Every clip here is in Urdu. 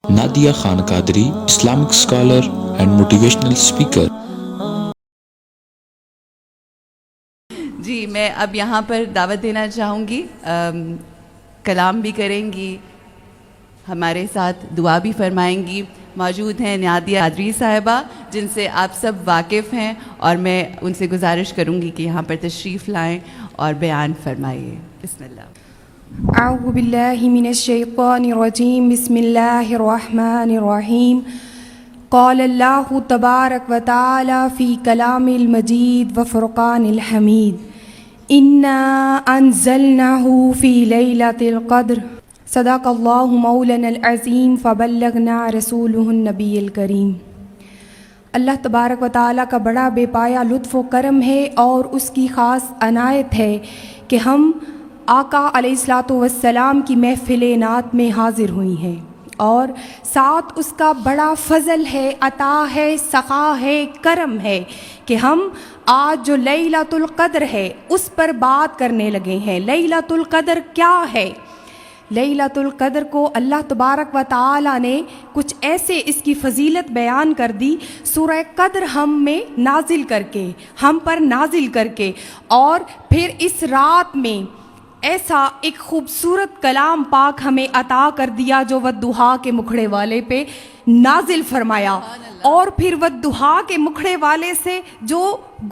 Nadia Khan Qadri, Islamic scholar and motivational speaker. جی میں اب یہاں پر دعوت دینا چاہوں گی، کلام بھی کریں گی، ہمارے ساتھ دعا بھی فرمائیں گی۔ موجود ہیں نادیہ قادری صاحبہ، جن سے آپ سب واقف ہیں، اور میں ان سے گزارش کروں گی کہ یہاں پر تشریف لائیں اور بیان فرمائیے۔ بسم اللہ۔ اعوذ باللہ من الشیطان الرجیم، بسم اللہ الرحمن الرحیم۔ قال اللہ تبارک و تعالی فی کلام المجید و فرقان الحمید، انا انزلناہ فی لیلۃ القدر، صدق اللہ مولانا العظیم فبلغنا رسولہ النبی الکریم۔ اللہ تبارک و تعالیٰ کا بڑا بے پایا لطف و کرم ہے، اور اس کی خاص عنایت ہے کہ ہم آقا علیہ الصلاۃ والسلام کی محفل نعت میں حاضر ہوئی ہیں، اور ساتھ اس کا بڑا فضل ہے، عطا ہے، سخا ہے، کرم ہے کہ ہم آج جو لیلۃ القدر ہے اس پر بات کرنے لگے ہیں۔ لیلۃ القدر کیا ہے؟ لیلۃ القدر کو اللہ تبارک و تعالی نے کچھ ایسے اس کی فضیلت بیان کر دی، سورہ قدر ہم میں نازل کر کے، ہم پر نازل کر کے، اور پھر اس رات میں ایسا ایک خوبصورت کلام پاک ہمیں عطا کر دیا جو والضحیٰ کے مکھڑے والے پہ نازل فرمایا، اور پھر والضحیٰ کے مکھڑے والے سے جو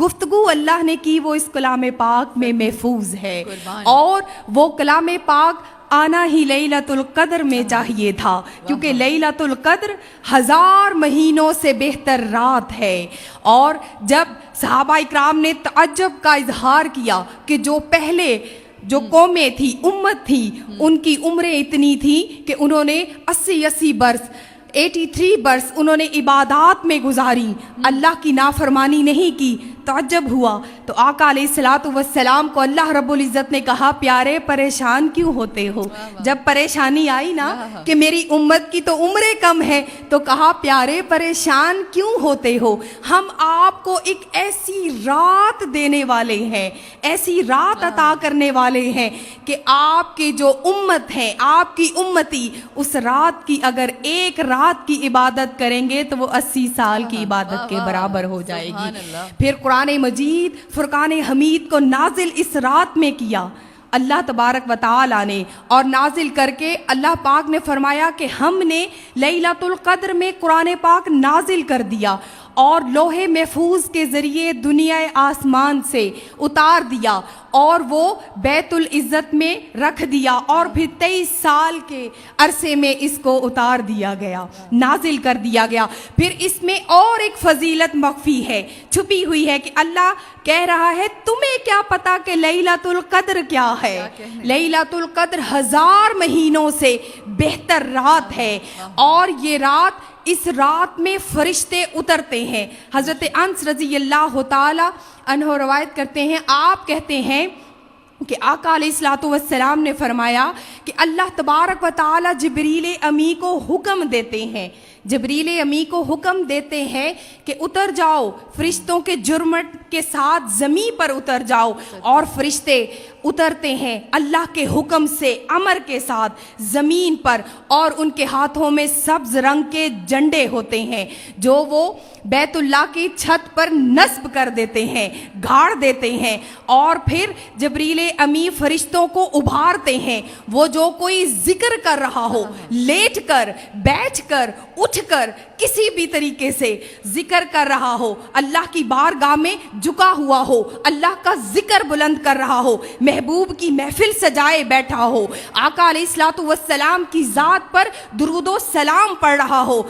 گفتگو اللہ نے کی وہ اس کلام پاک میں محفوظ ہے، اور وہ کلام پاک آنا ہی لیلۃ القدر میں چاہیے تھا، کیونکہ لیلۃ القدر 1000 مہینوں سے بہتر رات ہے۔ اور جب صحابہ اکرام نے تعجب کا اظہار کیا کہ جو پہلے جو قومیں تھی، امت تھی، ان کی عمریں اتنی تھی کہ انہوں نے 80 برس 83 برس انہوں نے عبادات میں گزاری، اللہ کی نافرمانی نہیں کی۔ تعجب ہوا تو آقا علیہ الصلاۃ والسلام کو اللہ رب العزت نے کہا، پیارے پریشان کیوں ہوتے ہو؟ جب پریشانی آئی نا کہ میری امت کی تو عمریں کم ہے، تو کہا پیارے پریشان کیوں ہوتے ہو؟ ہم آپ کو ایک ایسی رات دینے والے ہیں، ایسی رات عطا کرنے والے ہیں کہ آپ کی جو امت ہیں، آپ کی امتی، اس رات کی اگر ایک رات کی عبادت کریں گے تو وہ 80 سال کی عبادت کے برابر ہو جائے گی۔ پھر قرآن مجید فرقان حمید کو نازل اس رات میں کیا اللہ تبارک و تعالی نے، اور نازل کر کے اللہ پاک نے فرمایا کہ ہم نے لیلۃ القدر میں قرآن پاک نازل کر دیا، اور لوح محفوظ کے ذریعے دنیا آسمان سے اتار دیا، اور وہ بیت العزت میں رکھ دیا، اور پھر 23 سال کے عرصے میں اس کو اتار دیا گیا، نازل کر دیا گیا۔ پھر اس میں اور ایک فضیلت مخفی ہے، چھپی ہوئی ہے، کہ اللہ کہہ رہا ہے تمہیں کیا پتا کہ لیلۃ القدر کیا ہے؟ لیلۃ القدر 1000 مہینوں سے بہتر رات ہے، اور یہ رات، اس رات میں فرشتے اترتے ہیں۔ حضرت انس رضی اللہ تعالی عنہ روایت کرتے ہیں، آپ کہتے ہیں کہ آقا علیہ الصلوۃ والسلام نے فرمایا کہ اللہ تبارک و تعالی جبریل امی کو حکم دیتے ہیں، جبریل امی کو حکم دیتے ہیں کہ اتر جاؤ، فرشتوں کے جرمٹ کے ساتھ زمین پر اتر جاؤ، اور فرشتے اترتے ہیں اللہ کے حکم سے، امر کے ساتھ زمین پر، اور ان کے ہاتھوں میں سبز رنگ کے جھنڈے ہوتے ہیں جو وہ بیت اللہ کی چھت پر نصب کر دیتے ہیں، گاڑ دیتے ہیں، اور پھر جبریل امی فرشتوں کو ابھارتے ہیں۔ وہ جو کوئی ذکر کر رہا ہو، لیٹ کر، بیٹھ کر، اٹھ کر، کسی بھی طریقے سے ذکر کر رہا ہو، اللہ کی بارگاہ میں جھکا ہوا ہو، اللہ کا ذکر بلند کر رہا ہو، محبوب کی محفل سجائے بیٹھا ہو، آقا علیہ الصلوۃ والسلام کی ذات پر درود و سلام پڑھ رہا ہو،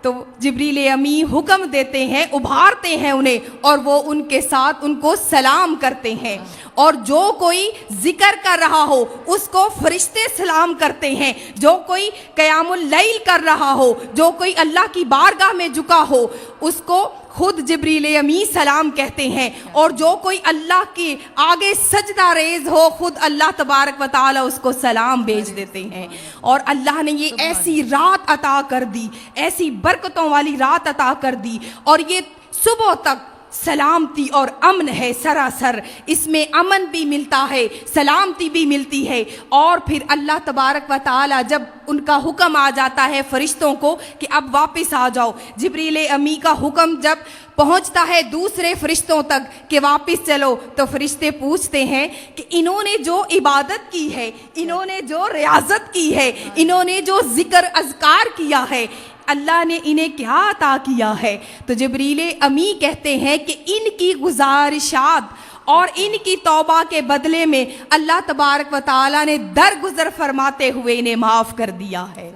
تو جبریل امی حکم دیتے ہیں، ابھارتے ہیں انہیں، اور وہ ان کے ساتھ ان کو سلام کرتے ہیں۔ اور جو کوئی ذکر کر رہا ہو اس کو فرشتے سلام کرتے ہیں، جو کوئی قیام اللیل کر رہا ہو، جو کوئی اللہ کی بارگاہ میں جھکا ہو، اس کو خود جبریل امی سلام کہتے ہیں، اور جو کوئی اللہ کے آگے سجدہ ریز ہو، خود اللہ تبارک و تعالی اس کو سلام بھیج دیتے ہیں۔ اور اللہ نے یہ ایسی رات عطا کر دی، ایسی برکتوں والی رات عطا کر دی، اور یہ صبح تک سلامتی اور امن ہے سراسر، اس میں امن بھی ملتا ہے، سلامتی بھی ملتی ہے۔ اور پھر اللہ تبارک و تعالی جب ان کا حکم آ جاتا ہے فرشتوں کو کہ اب واپس آ جاؤ، جبریل امی کا حکم جب پہنچتا ہے دوسرے فرشتوں تک کہ واپس چلو، تو فرشتے پوچھتے ہیں کہ انہوں نے جو عبادت کی ہے، انہوں نے جو ریاضت کی ہے، انہوں نے جو ذکر اذکار کیا ہے، اللہ نے انہیں کیا عطا کیا ہے؟ تو جبریل امی کہتے ہیں کہ ان کی گزارشات اور ان کی توبہ کے بدلے میں اللہ تبارک و تعالیٰ نے درگزر فرماتے ہوئے انہیں معاف کر دیا ہے۔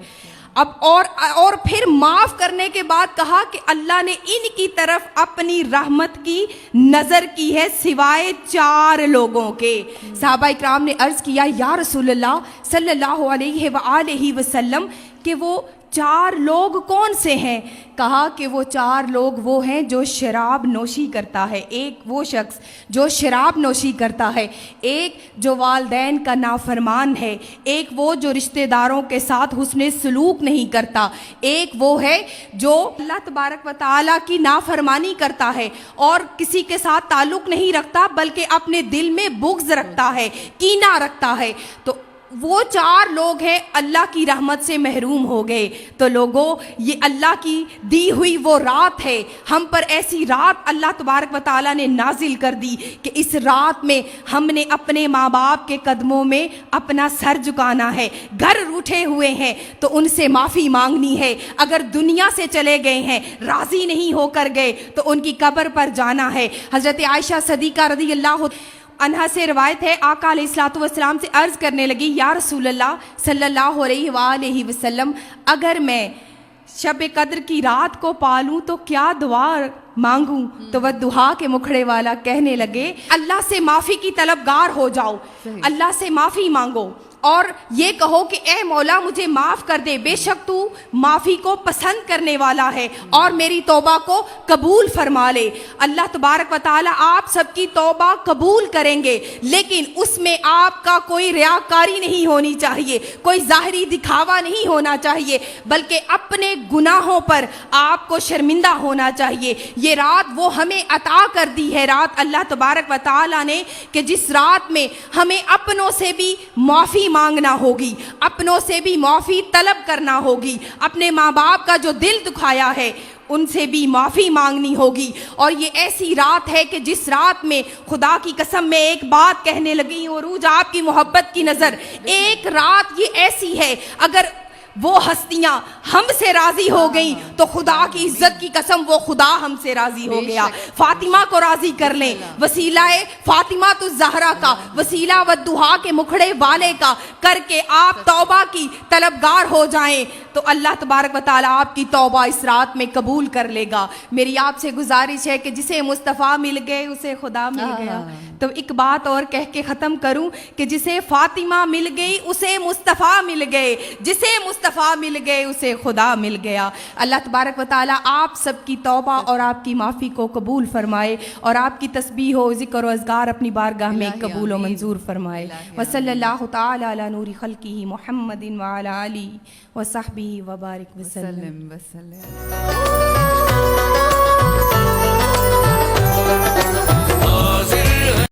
اب اور پھر معاف کرنے کے بعد کہا کہ اللہ نے ان کی طرف اپنی رحمت کی نظر کی ہے سوائے 4 لوگوں کے۔ صحابہ اکرام نے عرض کیا یا رسول اللہ صلی اللہ علیہ وآلہ وسلم کہ وہ 4 لوگ کون سے ہیں؟ کہا کہ وہ 4 لوگ وہ ہیں جو شراب نوشی کرتا ہے، ایک وہ شخص جو شراب نوشی کرتا ہے، ایک جو والدین کا نافرمان ہے، ایک وہ جو رشتہ داروں کے ساتھ حسن سلوک نہیں کرتا، ایک وہ ہے جو اللہ تبارک و تعالیٰ کی نافرمانی کرتا ہے اور کسی کے ساتھ تعلق نہیں رکھتا بلکہ اپنے دل میں بغض رکھتا ہے، کینہ رکھتا ہے۔ تو وہ 4 لوگ ہیں اللہ کی رحمت سے محروم ہو گئے۔ تو لوگوں، یہ اللہ کی دی ہوئی وہ رات ہے، ہم پر ایسی رات اللہ تبارک و تعالیٰ نے نازل کر دی کہ اس رات میں ہم نے اپنے ماں باپ کے قدموں میں اپنا سر جھکانا ہے۔ گھر روٹھے ہوئے ہیں تو ان سے معافی مانگنی ہے، اگر دنیا سے چلے گئے ہیں، راضی نہیں ہو کر گئے تو ان کی قبر پر جانا ہے۔ حضرت عائشہ صدیقہ رضی اللہ عنہا سے روایت ہے، آقا علیہ الصلوۃ والسلام سے عرض کرنے لگی یا رسول اللہ صلی اللہ علیہ وآلہ وسلم، اگر میں شب قدر کی رات کو پالوں تو کیا دعا مانگوں؟ تو وہ دعا کے مکھڑے والا کہنے لگے اللہ سے معافی کی طلبگار ہو جاؤ، اللہ سے معافی مانگو اور یہ کہو کہ اے مولا مجھے معاف کر دے، بے شک تو معافی کو پسند کرنے والا ہے اور میری توبہ کو قبول فرما لے۔ اللہ تبارک و تعالیٰ آپ سب کی توبہ قبول کریں گے، لیکن اس میں آپ کا کوئی ریاکاری نہیں ہونی چاہیے، کوئی ظاہری دکھاوا نہیں ہونا چاہیے، بلکہ اپنے گناہوں پر آپ کو شرمندہ ہونا چاہیے۔ یہ رات وہ ہمیں عطا کر دی ہے، رات اللہ تبارک و تعالیٰ نے، کہ جس رات میں ہمیں اپنوں سے بھی معافی مانگنا ہوگی، اپنوں سے بھی معافی طلب کرنا ہوگی، اپنے ماں باپ کا جو دل دکھایا ہے ان سے بھی معافی مانگنی ہوگی۔ اور یہ ایسی رات ہے کہ جس رات میں خدا کی قسم میں ایک بات کہنے لگی ہوں، عروج آپ کی محبت کی نظر، ایک رات یہ ایسی ہے اگر وہ ہستیاں ہم سے راضی ہو گئیں تو خدا کی عزت کی قسم وہ خدا ہم سے راضی ہو گیا۔ فاطمہ کو راضی کر لیں، وسیلہ فاطمہ تو زہرا کا، وسیلہ والدہا کے مکھڑے والے کا کر کے آپ توبہ کی طلبگار ہو جائیں تو اللہ تبارک و تعالیٰ آپ کی توبہ اس رات میں قبول کر لے گا۔ میری آپ سے گزارش ہے کہ جسے مصطفیٰ مل گئے اسے خدا مل گیا۔ تو ایک بات اور کہہ کے ختم کروں کہ جسے فاطمہ مل گئی اسے مصطفیٰ مل گئے، جسے مصطفیٰ مل گئے اسے خدا مل گیا۔ اللہ تبارک و تعالیٰ آپ سب کی توبہ اور آپ کی معافی کو قبول فرمائے اور آپ کی تسبیح و ذکر و اذکار اپنی بارگاہ میں قبول و منظور فرمائے۔ وصلی اللہ تعالی علی نور خلقہ محمد وعلی آلہ وصحبہ وبارک وسلم۔